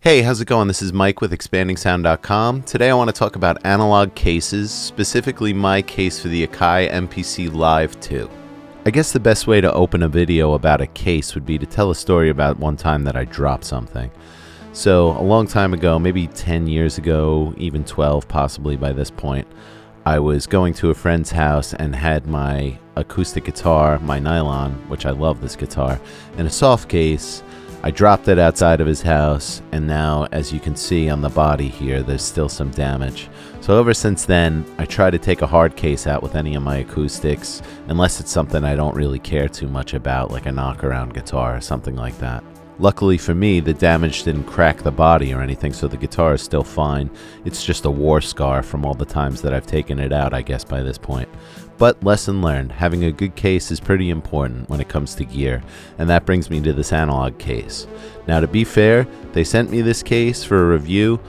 Hey, how's it going? This is Mike with ExpandingSound.com. Today I want to talk about analog cases, specifically my case for the Akai MPC Live 2. I guess the best way to open a video about a case would be to tell a story about one time that I dropped something. So a long time ago, maybe 10 years ago, even 12 possibly by this point, I was going to a friend's house and had my acoustic guitar, my nylon, which I love this guitar, in a soft case. I dropped it outside of his house, and now, as you can see on the body here, there's still some damage. So ever since then, I try to take a hard case out with any of my acoustics, unless it's something I don't really care too much about, like a knockaround guitar or something like that. Luckily for me, the damage didn't crack the body or anything, so the guitar is still fine. It's just a war scar from all the times that I've taken it out, I guess, by this point. But lesson learned, having a good case is pretty important when it comes to gear, and that brings me to this analog case. Now, to be fair, they sent me this case for a review,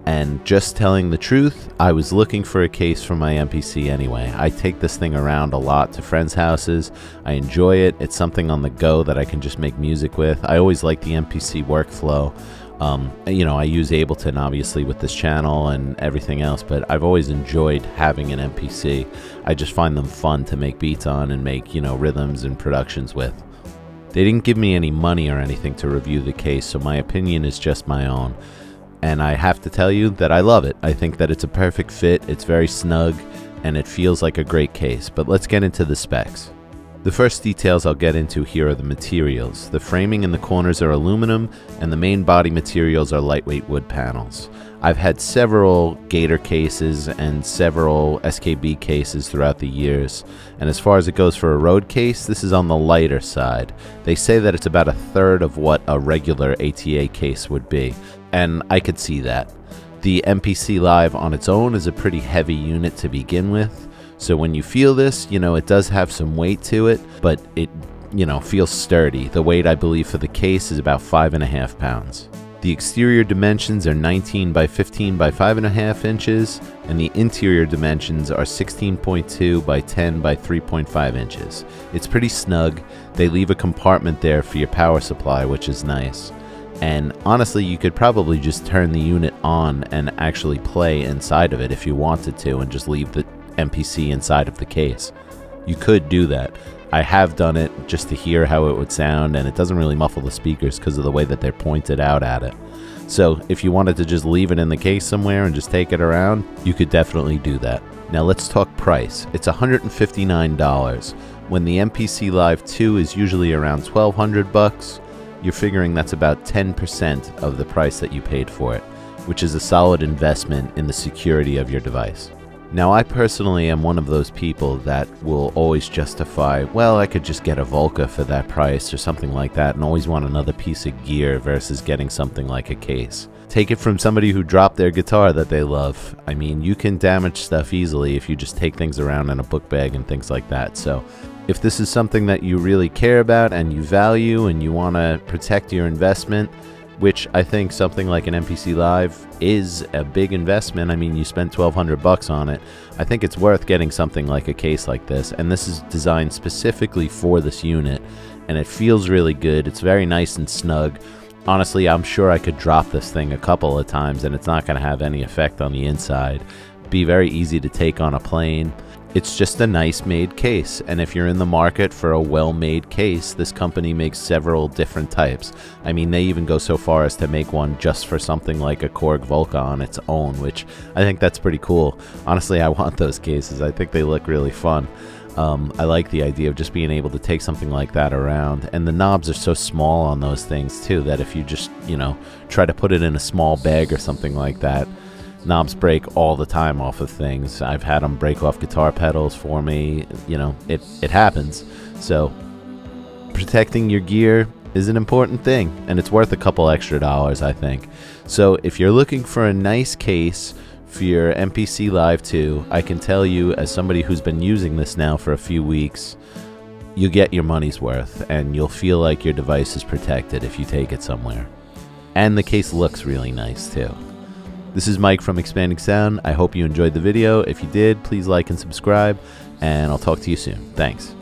and just telling the truth, I was looking for a case for my MPC anyway. I take this thing around a lot to friends' houses. I enjoy it. It's something on the go that I can just make music with. I always like the MPC workflow. I use Ableton obviously with this channel and everything else, but I've always enjoyed having an MPC. I just find them fun to make beats on and make, rhythms and productions with. They didn't give me any money or anything to review the case, so my opinion is just my own. And I have to tell you that I love it. I think that it's a perfect fit, it's very snug, and it feels like a great case. But let's get into the specs. The first details I'll get into here are the materials. The framing in the corners are aluminum, and the main body materials are lightweight wood panels. I've had several Gator cases and several SKB cases throughout the years, and as far as it goes for a Rode case, this is on the lighter side. They say that it's about a third of what a regular ATA case would be, and I could see that. The MPC Live on its own is a pretty heavy unit to begin with, so when you feel this, it does have some weight to it, but it, feels sturdy. The weight, I believe, for the case is about 5.5 pounds. The exterior dimensions are 19 by 15 by 5.5 inches, and the interior dimensions are 16.2 by 10 by 3.5 inches. It's pretty snug. They leave a compartment there for your power supply, which is nice. And honestly, you could probably just turn the unit on and actually play inside of it if you wanted to, and just leave the MPC inside of the case. You could do that. I have done it just to hear how it would sound, and it doesn't really muffle the speakers because of the way that they're pointed out at it. So if you wanted to just leave it in the case somewhere and just take it around, you could definitely do that. Now let's talk price. It's $159. When the MPC Live 2 is usually around $1,200, you're figuring that's about 10% of the price that you paid for it, which is a solid investment in the security of your device. Now, I personally am one of those people that will always justify, well, I could just get a Volca for that price or something like that, and always want another piece of gear versus getting something like a case. Take it from somebody who dropped their guitar that they love. I mean, you can damage stuff easily if you just take things around in a book bag and things like that. So if this is something that you really care about and you value and you want to protect your investment, which I think something like an MPC Live is a big investment. I mean, you spent $1,200 on it. I think it's worth getting something like a case like this, and this is designed specifically for this unit, and it feels really good. It's very nice and snug. Honestly, I'm sure I could drop this thing a couple of times and it's not going to have any effect on the inside. Be very easy to take on a plane. It's just a nice made case, and if you're in the market for a well-made case, this company makes several different types. I mean, they even go so far as to make one just for something like a Korg Volca on its own, which I think that's pretty cool. Honestly, I want those cases. I think they look really fun. I like the idea of just being able to take something like that around, and the knobs are so small on those things too that if you just, try to put it in a small bag or something like that, knobs break all the time off of things. I've had them break off guitar pedals for me. It happens. So protecting your gear is an important thing, and it's worth a couple extra dollars, I think. So if you're looking for a nice case for your MPC Live 2, I can tell you, as somebody who's been using this now for a few weeks, you get your money's worth, and you'll feel like your device is protected if you take it somewhere. And the case looks really nice too. This is Mike from Expanding Sound. I hope you enjoyed the video. If you did, please like and subscribe, and I'll talk to you soon. Thanks.